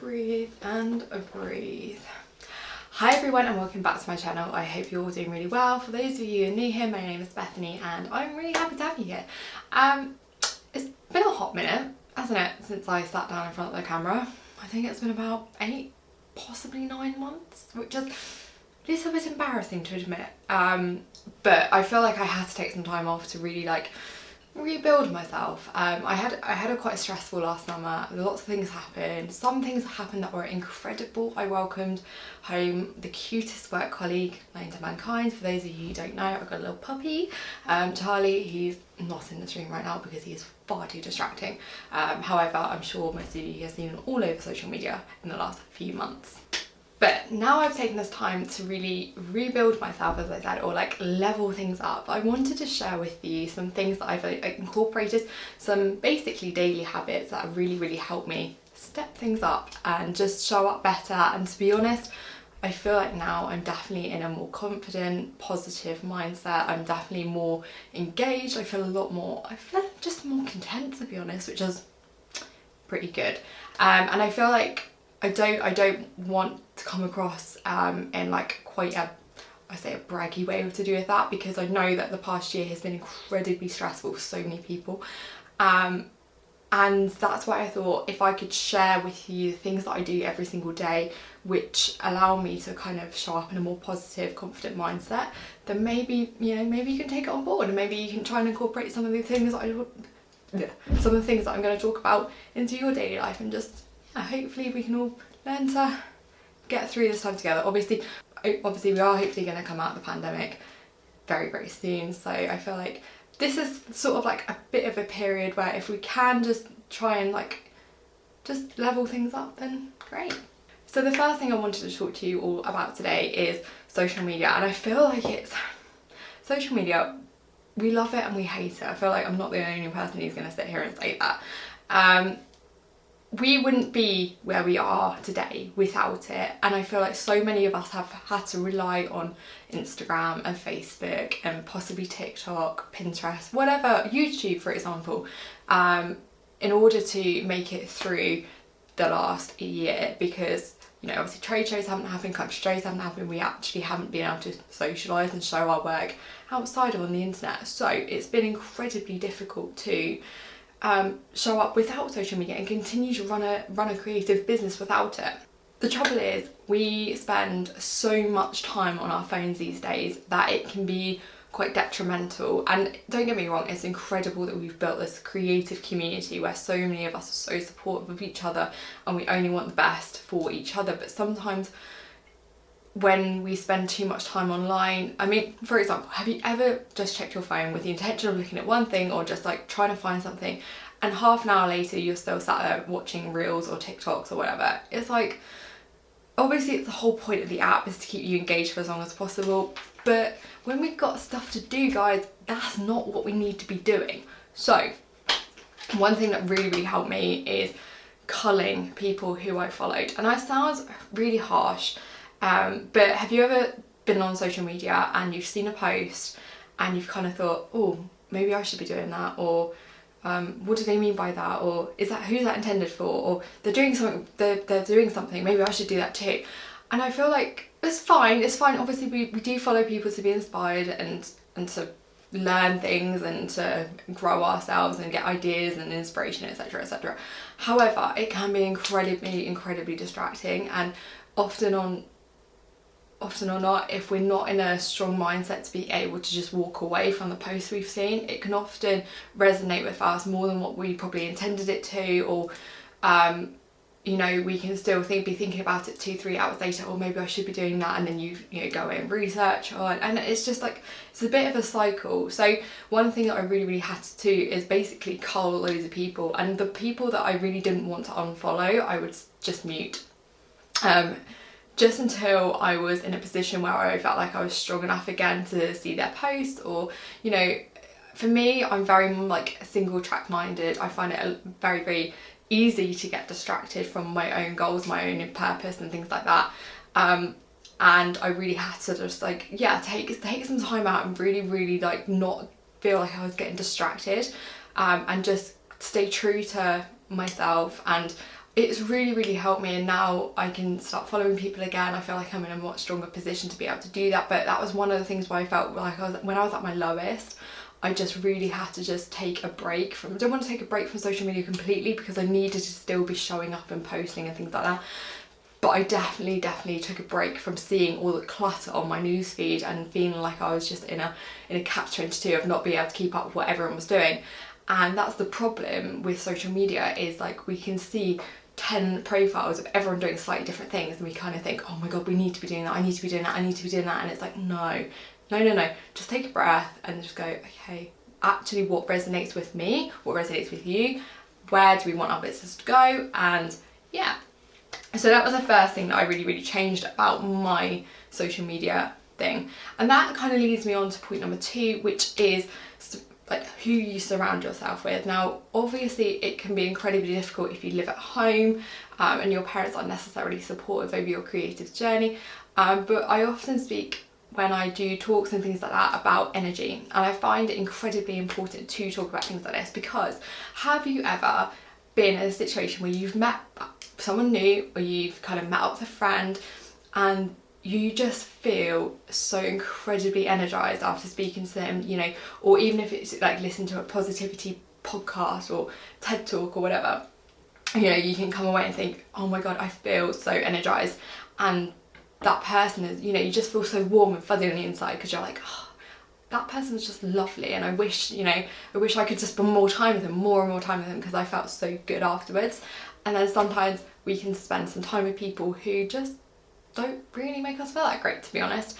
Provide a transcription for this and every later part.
breathe and breathe. Hi everyone and welcome back to my channel. I hope you're all doing really well. For those of you who are new here, my name is Bethany and I'm really happy to have you here. It's been a hot minute, hasn't it, since I sat down in front of the camera. I think it's been about 8, possibly 9 months, which is a little bit embarrassing to admit. But I feel like I had to take some time off to really rebuild myself. I had a quite stressful last summer. Lots of things happened. Some things happened that were incredible. I welcomed home the cutest work colleague known to mankind. For those of you who don't know, I've got a little puppy, Charlie. He's not in this room right now because he is far too distracting. However, I'm sure most of you have seen him all over social media in the last few months. But now I've taken this time to really rebuild myself, as I said, or level things up. I wanted to share with you some things that I've incorporated, some basically daily habits that have really helped me step things up and just show up better. And to be honest, I feel like now I'm definitely in a more confident, positive mindset. I'm definitely more engaged. I feel just more content, to be honest, which is pretty good. And I feel like I don't want to come across in quite a braggy way to do with that, because I know that the past year has been incredibly stressful for so many people, and that's why I thought if I could share with you the things that I do every single day which allow me to kind of show up in a more positive, confident mindset, then maybe you can take it on board and maybe you can try and incorporate some of the things that I'm going to talk about into your daily life, and just hopefully we can all learn to get through this time together. Obviously we are hopefully going to come out of the pandemic very soon, so I feel like this is sort of a bit of a period where if we can just try and just level things up, then great. So the first thing I wanted to talk to you all about today is social media, and I feel like it's social media, we love it and we hate it. I feel like I'm not the only person who's going to sit here and say that. We wouldn't be where we are today without it, and I feel like so many of us have had to rely on Instagram and Facebook and possibly TikTok, Pinterest, whatever, YouTube for example, in order to make it through the last year, because obviously trade shows haven't happened, country shows haven't happened, we actually haven't been able to socialise and show our work outside of on the internet, so it's been incredibly difficult to show up without social media and continue to run a creative business without it. The trouble is we spend so much time on our phones these days that it can be quite detrimental, and don't get me wrong, it's incredible that we've built this creative community where so many of us are so supportive of each other and we only want the best for each other, but sometimes when we spend too much time online, I mean, for example, have you ever just checked your phone with the intention of looking at one thing or just trying to find something, and half an hour later you're still sat there watching reels or TikToks or whatever? It's obviously it's the whole point of the app is to keep you engaged for as long as possible, but when we've got stuff to do, guys, that's not what we need to be doing. So one thing that really helped me is culling people who I followed, and that sounds really harsh, but have you ever been on social media and you've seen a post and you've kind of thought, oh, maybe I should be doing that, or what do they mean by that, or who's that intended for, or they're doing something, maybe I should do that too. And I feel like it's fine, obviously we do follow people to be inspired and to learn things and to grow ourselves and get ideas and inspiration, etc. However, it can be incredibly distracting, and often or not, if we're not in a strong mindset to be able to just walk away from the posts we've seen, it can often resonate with us more than what we probably intended it to, or we can still be thinking about it 2-3 hours later, or maybe I should be doing that, and then you go away and research on, and it's just it's a bit of a cycle. So one thing that I really had to do is basically cull loads of people, and the people that I really didn't want to unfollow, I would just mute. Just until I was in a position where I felt like I was strong enough again to see their post, or for me, I'm very single track minded. I find it very easy to get distracted from my own goals, my own purpose and things like that, and I really had to just take some time out and really not feel like I was getting distracted, and just stay true to myself. And it's really helped me, and now I can start following people again. I feel like I'm in a much stronger position to be able to do that. But that was one of the things where I felt like when I was at my lowest, I just really had to just take a break from, I don't want to take a break from social media completely, because I needed to still be showing up and posting and things like that. But I definitely took a break from seeing all the clutter on my newsfeed and feeling like I was just in a catch-22 of not being able to keep up with what everyone was doing. And that's the problem with social media, is like we can see 10 profiles of everyone doing slightly different things, and we kind of think, oh my god, we need to be doing that, I need to be doing that, I need to be doing that. And it's like, no, just take a breath and just go, okay, actually what resonates with me, what resonates with you, where do we want our business to go? And yeah, so that was the first thing that I really changed about my social media thing. And that kind of leads me on to point number 2, which is like who you surround yourself with. Now obviously it can be incredibly difficult if you live at home and your parents aren't necessarily supportive over your creative journey, but I often speak when I do talks and things like that about energy, and I find it incredibly important to talk about things like this, because have you ever been in a situation where you've met someone new, or you've kind of met up with a friend, and you just feel so incredibly energized after speaking to them, you know, or even if it's like listen to a positivity podcast or TED talk or whatever, you know, you can come away and think, oh my god, I feel so energized. And that person is, you know, you just feel so warm and fuzzy on the inside, because you're like, oh, that person's just lovely, and I wish, you know, I wish I could just spend more time with them, more and more time with them, because I felt so good afterwards. And then sometimes we can spend some time with people who just don't really make us feel that great, to be honest.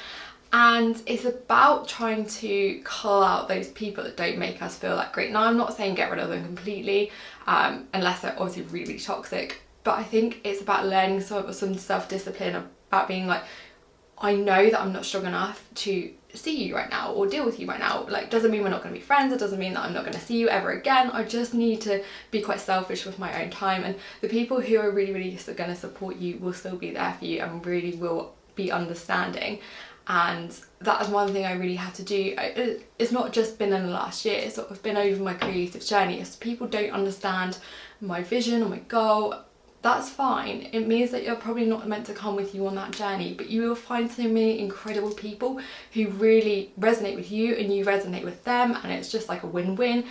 And it's about trying to cull out those people that don't make us feel that great. Now I'm not saying get rid of them completely, unless they're obviously really toxic, but I think it's about learning some self-discipline, about being like, I know that I'm not strong enough to see you right now or deal with you right now. Like, doesn't mean we're not going to be friends, it doesn't mean that I'm not going to see you ever again. I just need to be quite selfish with my own time, and the people who are really going to support you will still be there for you and really will be understanding. And that is one thing I really had to do. It's not just been in the last year, it's sort of been over my creative journey. If people don't understand my vision or my goal, that's fine. It means that you're probably not meant to come with you on that journey, but you will find so many incredible people who really resonate with you and you resonate with them, and it's just like a win-win.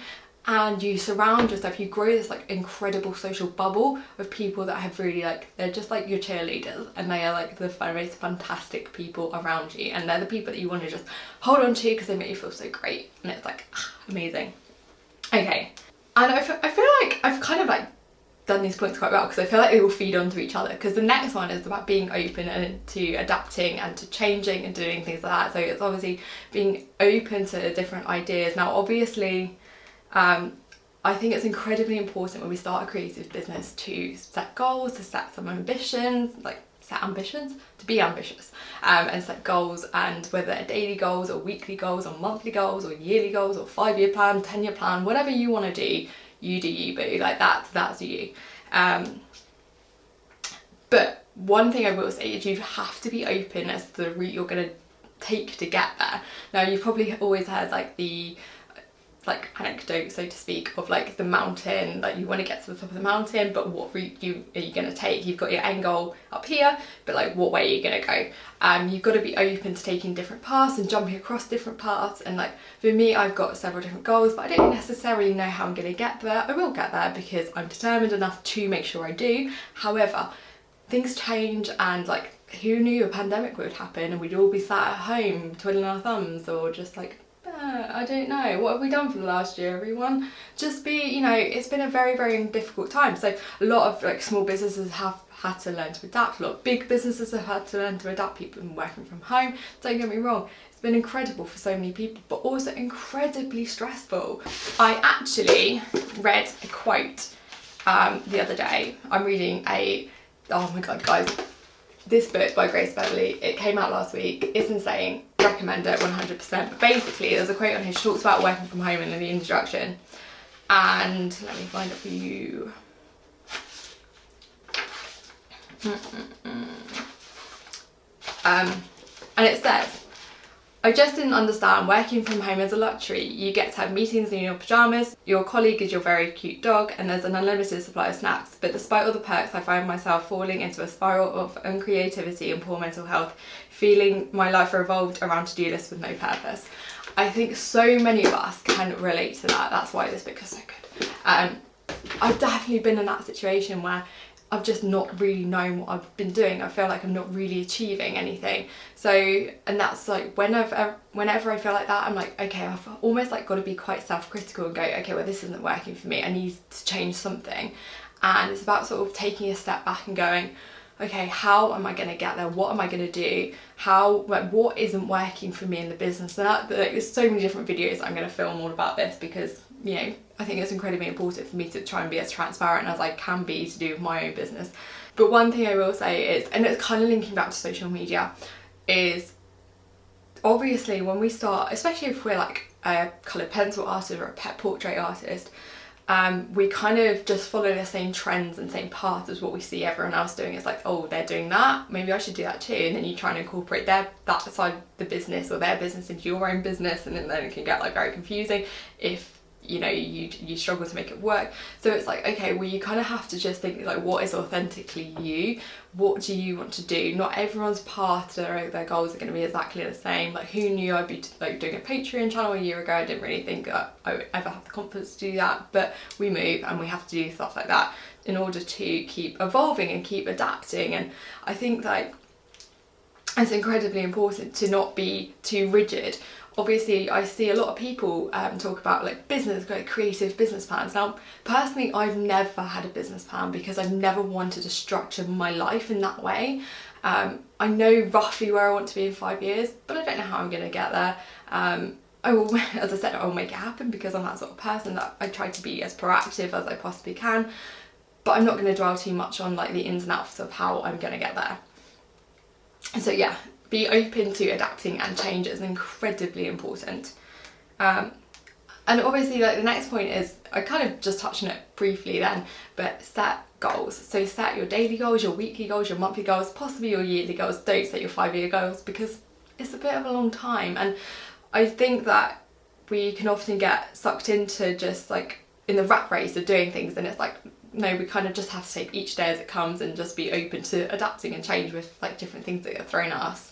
And you surround yourself, you grow this like incredible social bubble of people that have really like, they're just like your cheerleaders, and they are like the most fantastic people around you, and they're the people that you want to just hold on to because they make you feel so great, and it's like amazing. Okay, and I feel like I've kind of like done these points quite well, because I feel like they all feed onto each other, because the next one is about being open and to adapting and to changing and doing things like that. So it's obviously being open to different ideas. Now obviously I think it's incredibly important when we start a creative business to set goals, to set some ambitions, like set ambitions, to be ambitious, and set goals, and whether they're daily goals or weekly goals or monthly goals or yearly goals or 5-year plan, 10-year plan, whatever you want to do, you do you, boo. Like that's you. But one thing I will say is you have to be open as to the route you're going to take to get there. Now you've probably always heard like the anecdote, so to speak, of like the mountain, like you want to get to the top of the mountain, but what route are you going to take? You've got your end goal up here, but like what way are you going to go? You've got to be open to taking different paths and jumping across different paths. And like for me, I've got several different goals, but I don't necessarily know how I'm going to get there. I will get there because I'm determined enough to make sure I do. However, things change, and like who knew a pandemic would happen and we'd all be sat at home twiddling our thumbs, or just like, I don't know, what have we done for the last year, everyone? Just be, you know, it's been a very difficult time. So a lot of like small businesses have had to learn to adapt. A lot of big businesses have had to learn to adapt. People have been working from home. Don't get me wrong, it's been incredible for so many people, but also incredibly stressful. I actually read a quote the other day. I'm reading oh my god guys, this book by Grace Beverley, it came out last week. It's insane, recommend it 100%. But basically there's a quote on here, she talks about working from home in the introduction, and let me find it for you. And it says, I just didn't understand working from home as a luxury. You get to have meetings in your pyjamas, your colleague is your very cute dog, and there's an unlimited supply of snacks. But despite all the perks, I find myself falling into a spiral of uncreativity and poor mental health, feeling my life revolved around to-do lists with no purpose. I think so many of us can relate to that. That's why this book is so good. I've definitely been in that situation where I've just not really known what I've been doing. I feel like I'm not really achieving anything. So, and that's like whenever I feel like that, I'm like, okay, I've almost like got to be quite self-critical and go, okay, well, this isn't working for me. I need to change something. And it's about sort of taking a step back and going, okay, how am I going to get there? What am I going to do? What isn't working for me in the business? And there's so many different videos I'm going to film all about this because, you know, I think it's incredibly important for me to try and be as transparent as I can be to do with my own business. But one thing I will say is, and it's kind of linking back to social media, is obviously when we start, especially if we're like a coloured pencil artist or a pet portrait artist, we kind of just follow the same trends and same path as what we see everyone else doing. It's like, oh, they're doing that, maybe I should do that too. And then you try and incorporate that side of the business or their business into your own business, and then it can get like very confusing if, you know, you struggle to make it work. So it's like, okay, well, you kind of have to just think like, what is authentically you? What do you want to do? Not everyone's path to their goals are going to be exactly the same. Like, who knew I'd be like doing a Patreon channel a year ago? I didn't really think that I would ever have the confidence to do that, but we move and we have to do stuff like that in order to keep evolving and keep adapting. And I think like it's incredibly important to not be too rigid. Obviously, I see a lot of people talk about like business, like creative business plans. Now, personally, I've never had a business plan because I've never wanted to structure my life in that way. I know roughly where I want to be in 5 years, but I don't know how I'm going to get there. I will, as I said, I will make it happen because I'm that sort of person that I try to be as proactive as I possibly can. But I'm not going to dwell too much on like the ins and outs of how I'm going to get there. So yeah, be open to adapting and change is incredibly important. And obviously like the next point is, I kind of just touched on it briefly then, but set goals. So set your daily goals, your weekly goals, your monthly goals, possibly your yearly goals. Don't set your 5-year goals because it's a bit of a long time. And I think that we can often get sucked into just like in the rat race of doing things, and it's like, no, we kind of just have to take each day as it comes and just be open to adapting and change with like different things that are thrown at us.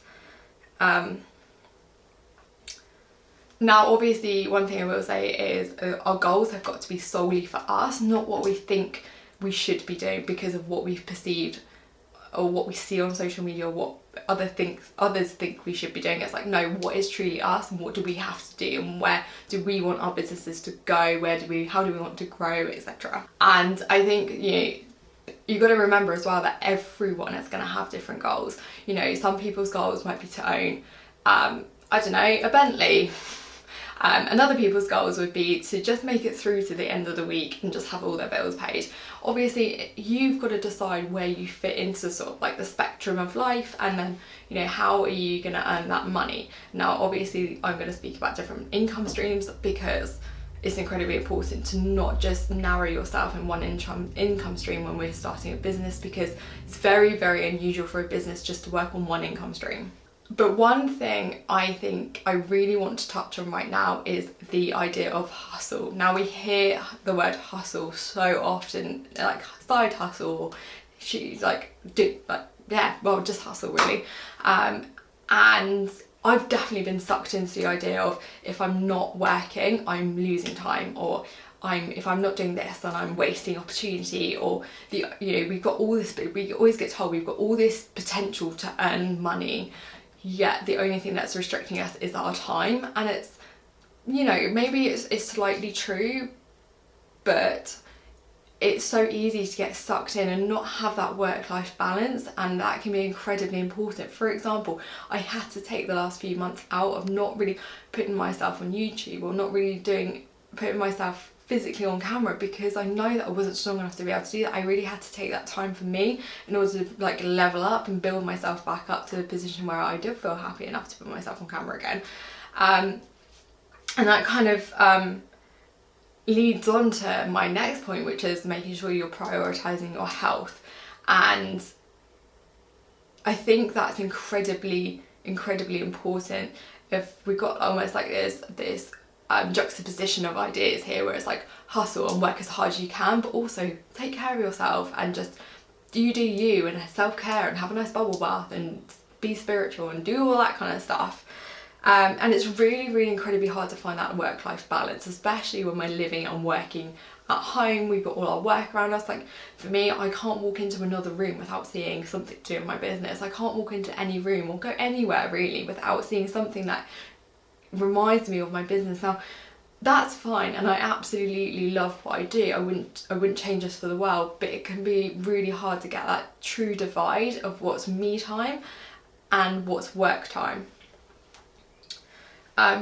Now obviously one thing I will say is our goals have got to be solely for us, not what we think we should be doing because of what we've perceived or what we see on social media or what others think we should be doing. It's like, no, what is truly us and what do we have to do and where do we want our businesses to go, how do we want to grow, etc. And I think, you know, you got to remember as well that everyone is going to have different goals. You know, some people's goals might be to own, I don't know, a Bentley. And other people's goals would be to just make it through to the end of the week and just have all their bills paid. Obviously, you've got to decide where you fit into sort of like the spectrum of life, and then, you know, how are you going to earn that money? Now, obviously, I'm going to speak about different income streams because it's incredibly important to not just narrow yourself in one income stream when we're starting a business, because it's very, very unusual for a business just to work on one income stream. But one thing I think I really want to touch on right now is the idea of hustle. Now we hear the word hustle so often, like side hustle, just hustle really. And I've definitely been sucked into the idea of if I'm not working, I'm losing time, or if I'm not doing this, then I'm wasting opportunity, or we've got all this, we always get told we've got all this potential to earn money, yet the only thing that's restricting us is our time. And it's, you know, maybe it's slightly true, but it's so easy to get sucked in and not have that work-life balance, and that can be incredibly important. For example, I had to take the last few months out of not really putting myself on YouTube or not really putting myself physically on camera because I know that I wasn't strong enough to be able to do that. I really had to take that time for me in order to like level up and build myself back up to the position where I did feel happy enough to put myself on camera again. And that kind of leads on to my next point, which is making sure you're prioritizing your health. And I think that's incredibly important. if we got almost like this juxtaposition of ideas here, where it's like hustle and work as hard as you can, but also take care of yourself and just do you and self-care and have a nice bubble bath and be spiritual and do all that kind of stuff. And it's really incredibly hard to find that work-life balance, especially when we're living and working at home. We've got all our work around us. Like for me, I can't walk into another room without seeing something to do with my business. I can't walk into any room or go anywhere really without seeing something that reminds me of my business. Now that's fine, and I absolutely love what I do. I wouldn't change this for the world, but it can be really hard to get that true divide of what's me time and what's work time.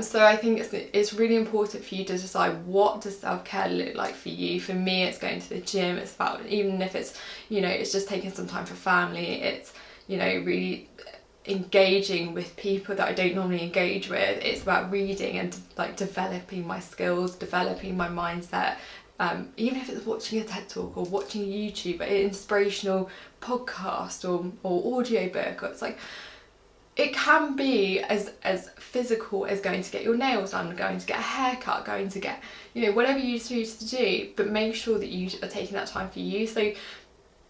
So I think it's really important for you to decide, what does self-care look like for you. For me, it's going to the gym. It's about, even if it's, you know, it's just taking some time for family, it's, you know, really engaging with people that I don't normally engage with. It's about reading and like developing my skills, developing my mindset. Even if it's watching a TED talk or watching a YouTube, an inspirational podcast or audio book, or it's like, it can be as physical as going to get your nails done, going to get a haircut, going to get, you know, whatever you choose to do, but make sure that you are taking that time for you. So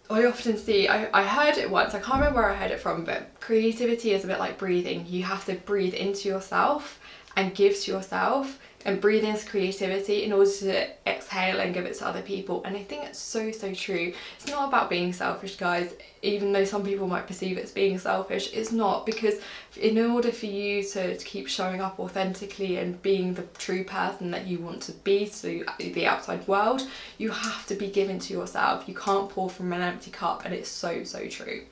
I often see, I heard it once, I can't remember where I heard it from, but creativity is a bit like breathing. You have to breathe into yourself and give to yourself, and breathe into creativity in order to exhale and give it to other people. And I think it's so true. It's not about being selfish, guys, even though some people might perceive it as being selfish. It's not, because in order for you to keep showing up authentically and being the true person that you want to be to the outside world, you have to be giving to yourself. You can't pour from an empty cup, and it's so true.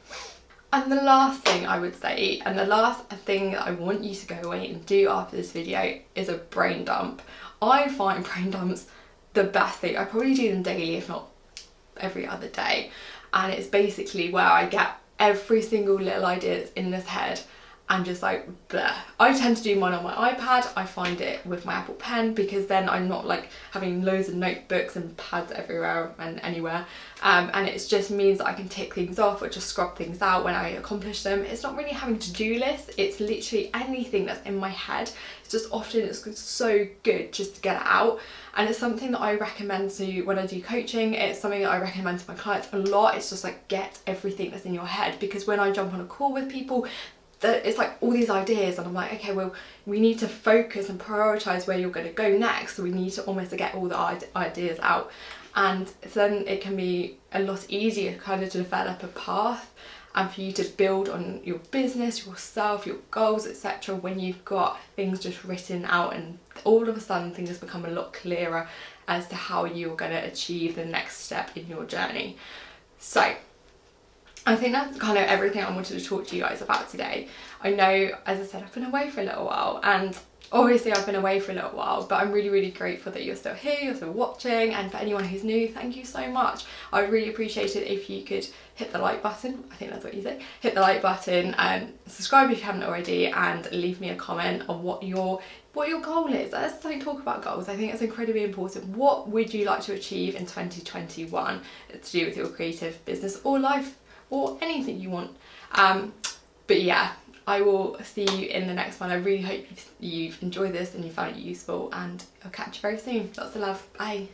And the last thing I would say, and the last thing that I want you to go away and do after this video, is a brain dump. I find brain dumps the best thing. I probably do them daily, if not every other day. And it's basically where I get every single little idea that's in this head and just like bleh. I tend to do mine on my iPad. I find it with my Apple Pen, because then I'm not like having loads of notebooks and pads everywhere and anywhere, and it just means that I can tick things off or just scrub things out when I accomplish them. It's not really having to-do lists, it's literally anything that's in my head. It's just often it's so good just to get it out, and it's something that I recommend to when I do coaching. It's something that I recommend to my clients a lot. It's just like, get everything that's in your head, because when I jump on a call with people, it's like all these ideas, and I'm like, okay, well, we need to focus and prioritize where you're going to go next. So we need to almost get all the ideas out, and then it can be a lot easier kind of to develop a path and for you to build on your business, yourself, your goals, etc., when you've got things just written out, and all of a sudden things become a lot clearer as to how you're going to achieve the next step in your journey. So I think that's kind of everything I wanted to talk to you guys about today. I know, as I said, I've been away for a little while, and obviously I've been away for a little while, but I'm really grateful that you're still here, you're still watching, and for anyone who's new, thank you so much. I would really appreciate it if you could hit the like button, I think that's what you say, hit the like button, and subscribe if you haven't already, and leave me a comment on what your goal is. Let's don't talk about goals. I think it's incredibly important. What would you like to achieve in 2021 to do with your creative business or life, or anything you want? But yeah, I will see you in the next one. I really hope you've enjoyed this and you found it useful, and I'll catch you very soon. Lots of love. Bye.